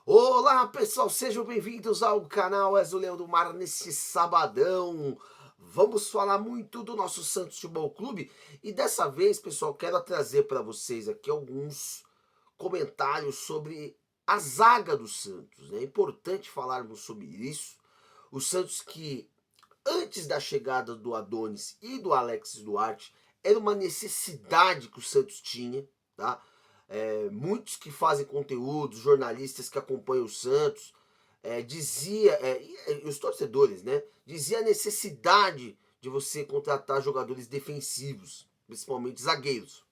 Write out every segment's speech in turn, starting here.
Olá pessoal, sejam bem-vindos ao canal És o Leão do Mar nesse sabadão. Vamos falar muito do nosso Santos Futebol Clube e dessa vez, pessoal, quero trazer para vocês aqui alguns comentários sobre a zaga do Santos, né? É importante falarmos sobre isso. O Santos que antes da chegada do Adonis e do Alex Duarte era uma necessidade que o Santos tinha, tá? Muitos que fazem conteúdo, jornalistas que acompanham o Santos, e os torcedores, né? Dizia a necessidade de você contratar jogadores defensivos, principalmente zagueiros.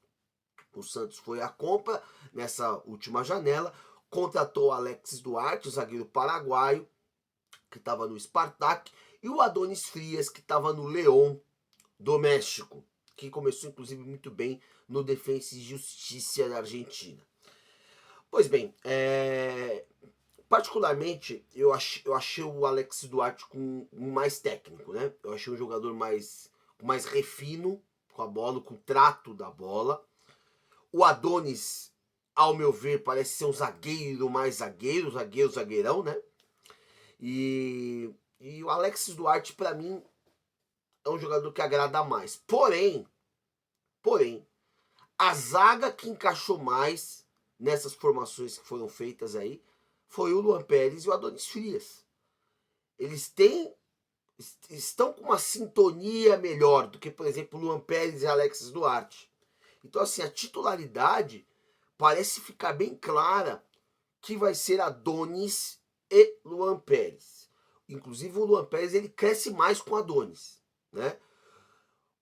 O Santos foi à compra nessa última janela, contratou o Alex Duarte, o zagueiro paraguaio, que estava no Spartak, e o Adonis Frias, que estava no León do México, que começou inclusive muito bem no Defensa e Justiça da Argentina. Pois bem, particularmente eu achei o Alex Duarte com mais técnico, né? Eu achei um jogador com mais refino com a bola, com o trato da bola. O Adonis, ao meu ver, parece ser um zagueiro mais zagueirão, né? E o Alex Duarte, para mim, é um jogador que agrada mais. Porém, a zaga que encaixou mais nessas formações que foram feitas aí foi o Luan Pérez e o Adonis Frias. Eles estão com uma sintonia melhor do que, por exemplo, o Luan Pérez e Alex Duarte. Então, assim, a titularidade parece ficar bem clara que vai ser Adonis e Luan Pérez. Inclusive, o Luan Pérez ele cresce mais com Adonis, né?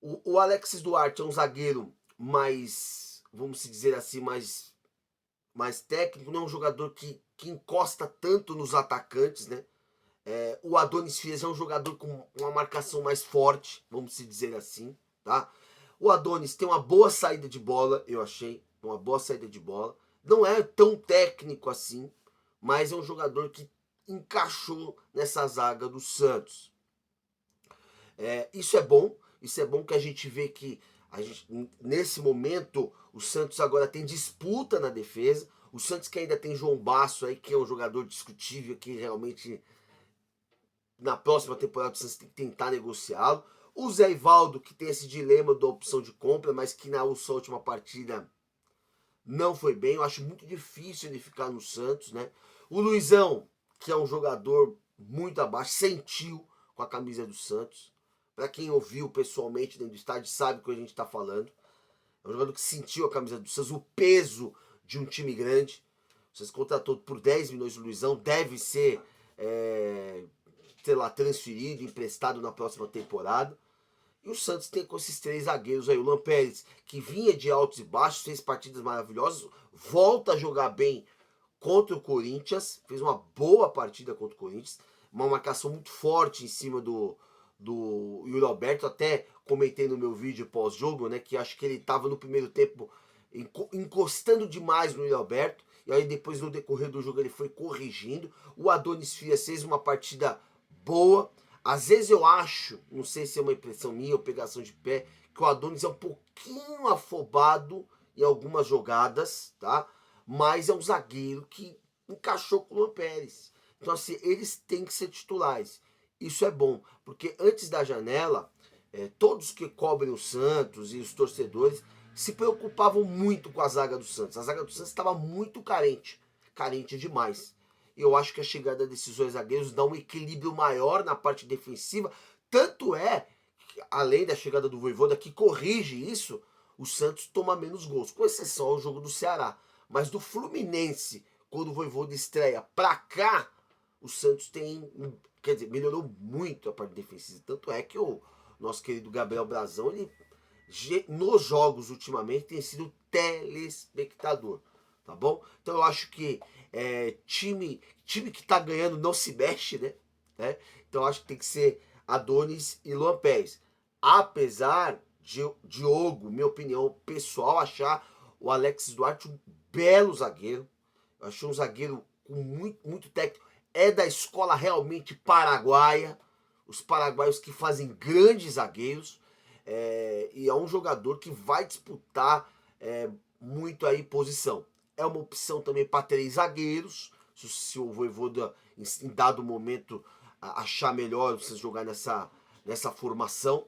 O Alex Duarte é um zagueiro mais, vamos dizer assim, mais técnico, não é um jogador que encosta tanto nos atacantes, né? O Adonis Frias é um jogador com uma marcação mais forte, vamos dizer assim, tá? O Adonis tem uma boa saída de bola, eu achei, uma boa saída de bola. Não é tão técnico assim, mas é um jogador que encaixou nessa zaga do Santos. Isso é bom que a gente vê que nesse momento o Santos agora tem disputa na defesa. O Santos que ainda tem João Basso aí, que é um jogador discutível, que realmente na próxima temporada o Santos tem que tentar negociá-lo. O Zé Ivaldo, que tem esse dilema da opção de compra, mas que na sua última partida não foi bem. Eu acho muito difícil ele ficar no Santos, né? O Luizão, que é um jogador muito abaixo, sentiu com a camisa do Santos. Para quem ouviu pessoalmente dentro do estádio sabe o que a gente está falando. É um jogador que sentiu a camisa do Santos, o peso de um time grande. Vocês contratou por 10 milhões o Luizão, deve ser, sei lá, transferido, emprestado na próxima temporada. E o Santos tem com esses três zagueiros aí. O Luan Pérez, que vinha de altos e baixos, fez partidas maravilhosas, volta a jogar bem contra o Corinthians, fez uma boa partida contra o Corinthians, uma marcação muito forte em cima do Yuri Alberto. Até comentei no meu vídeo pós-jogo, né, que acho que ele estava no primeiro tempo encostando demais no Yuri Alberto, e aí depois no decorrer do jogo ele foi corrigindo. O Adonis Frias fez uma partida boa. Às vezes eu acho, não sei se é uma impressão minha ou pegação de pé, que o Adonis é um pouquinho afobado em algumas jogadas, tá? Mas é um zagueiro que encaixou com o Luan Pérez. Então, assim, eles têm que ser titulares. Isso é bom, porque antes da janela, todos que cobrem o Santos e os torcedores se preocupavam muito com a zaga do Santos. A zaga do Santos estava muito carente demais. Eu acho que a chegada desses dois zagueiros dá um equilíbrio maior na parte defensiva. Tanto é que, além da chegada do Vojvoda, que corrige isso, o Santos toma menos gols, com exceção ao jogo do Ceará. Mas do Fluminense, quando o Vojvoda estreia pra cá, o Santos quer dizer, melhorou muito a parte defensiva. Tanto é que o nosso querido Gabriel Brazão, ele nos jogos ultimamente tem sido telespectador, tá bom? Então eu acho que time que tá ganhando não se mexe, né? Então eu acho que tem que ser Adonis e Luan Pérez. Apesar de Diogo, minha opinião pessoal, achar o Alex Duarte um belo zagueiro. Eu achei um zagueiro com muito técnico. É da escola realmente paraguaia. Os paraguaios que fazem grandes zagueiros. E é um jogador que vai disputar muito aí posição. É uma opção também para três zagueiros, se o Vojvoda em dado momento achar melhor você jogar nessa formação.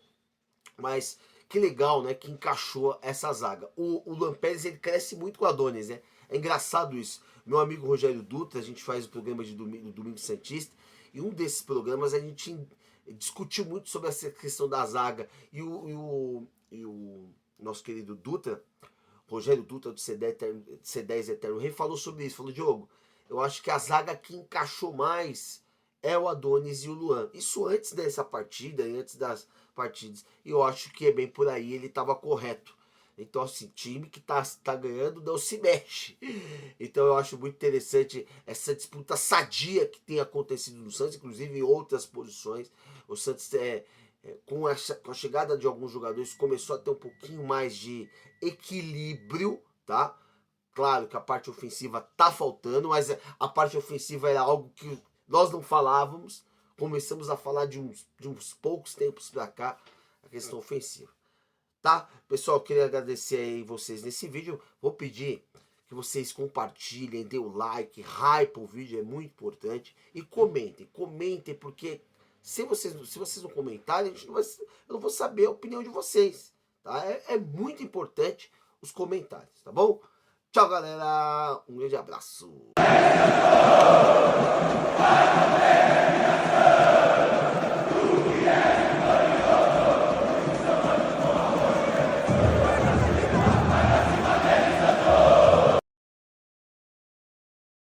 Mas que legal, né, que encaixou essa zaga. O Luan Pérez, ele cresce muito com o Adonis, né? É engraçado isso. Meu amigo Rogério Dutra, a gente faz o programa de Domingo Santista, e um desses programas a gente discutiu muito sobre essa questão da zaga. E o nosso querido Dutra, Rogério Dutra do C10 Eterno Rei, falou sobre isso. Falou, Diogo, eu acho que a zaga que encaixou mais é o Adonis e o Luan. Isso antes dessa partida e antes das partidas. E eu acho que é bem por aí, ele estava correto. Então, assim, time que tá ganhando não se mexe. Então, eu acho muito interessante essa disputa sadia que tem acontecido no Santos, inclusive em outras posições. O Santos, com a chegada de alguns jogadores, começou a ter um pouquinho mais de equilíbrio, tá? Claro que a parte ofensiva tá faltando, mas a parte ofensiva era algo que nós não falávamos. Começamos a falar de uns poucos tempos pra cá, a questão ofensiva. Tá? Pessoal, eu queria agradecer aí vocês nesse vídeo. Vou pedir que vocês compartilhem, dê o like, hype o vídeo, é muito importante. E comentem, porque se vocês não comentarem, eu não vou saber a opinião de vocês. Tá? É muito importante os comentários, tá bom? Tchau, galera. Um grande abraço.